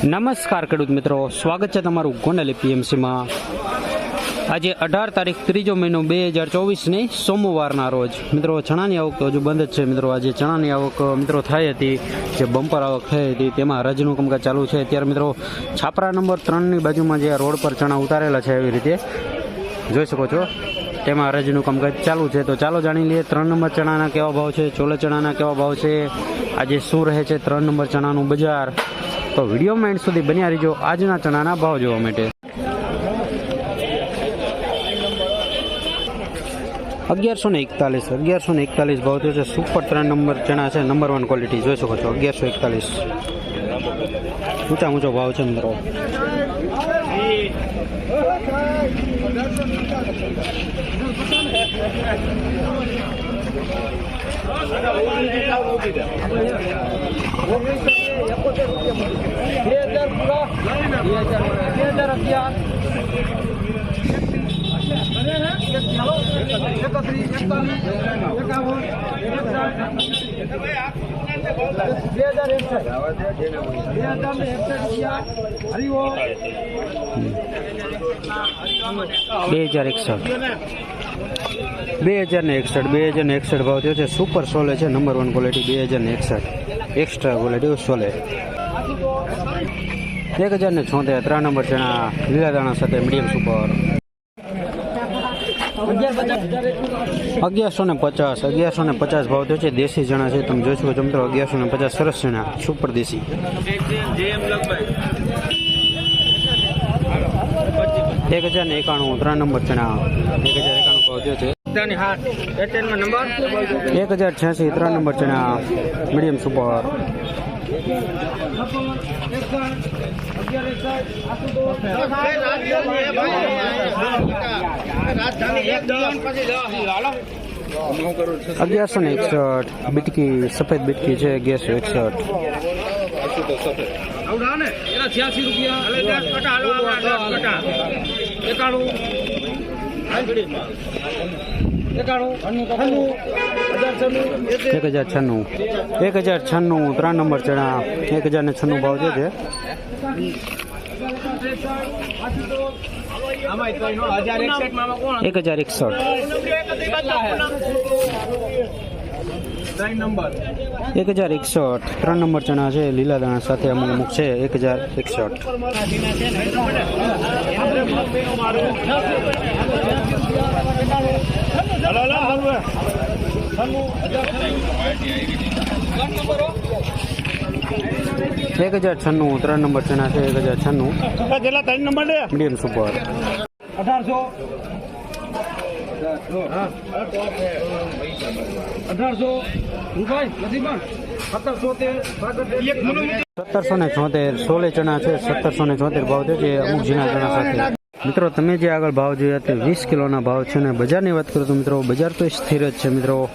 નમસ્કાર ખેડૂત મિત્રો, સ્વાગત છે તમારું ગોંડલ એપીએમસીમાં। આજે 18 તારીખ 3જો મહિનો 2024ની સોમવારના રોજ મિત્રો ચણાની આવક તો હજુ બંધ જ છે। મિત્રો આજે ચણાની આવક મિત્રો થઈ હતી, જે બમ્પર આવક થઈ હતી તેમાં હરાજીનું કામકાજ ચાલુ છે। અત્યારે મિત્રો છાપરા નંબર 3ની બાજુમાં જે રોડ પર ચણા ઉતારેલા છે એવી રીતે જોઈ શકો છો, તેમાં હરાજીનું કામકાજ ચાલુ છે। તો ચાલો જાણી લઈએ 3 નંબર ચણાના કેવા ભાવ છે, ચોલે ચણાના કેવા ભાવ છે, આજે શું રહે છે 3 નંબર ચણાનું બજાર। તો વિડીયોમાં એન્ડ સુધી બન્યા રહીજો આજના ચણાના ભાવ જોવા માટે। 1141 ભાવ થયો છે। સુપર 3 નંબર ચણા છે, નંબર 1 ક્વોલિટી જોઈ શકો છો। 1141 ઊંચો ભાવ છે મિત્રો। $2061 ભાવ થયો છે। સુપર સોલે છે, નંબર 1 ક્વોલિટી 2061 એક્સ્ટ્રા ક્વોલિટી સોલે। 1076 3 નંબર ચણા લીલા દાણા સાથે મીડિયમ સુપર। 1150 ભાવ થયો છે। દેશી ચણા છે, તમે જોઈ શકો છો મિત્રો। 1150 સરસ ચણા સુપર દેશી। 1091 3 નંબર ચણા 1091 ભાવ થયો છે। 1086 3 નંબર ચણા મીડિયમ સુપર। 1161 બીટકી સફેદ બીટકી છે 1161। 1096 3 નંબર ચણા 1096 ભાવ છે। 1061 3 નંબર ચણા છે, લીલા દાણા સાથે અમુક છે। 1061 1096 3 નંબર ચણા છે। 1096 મીડિયમ સુપર। 1776 સોલે ચણા છે। 1776 ભાવ છે, જે અમુક ઝીણા ચણા સાથે। મિત્રો તમે જે આગળ ભાવ જોયા તે 20 કિલોના ભાવ છે, અને બજારની વાત કરું તો મિત્રો બજાર તો સ્થિર જ છે મિત્રો।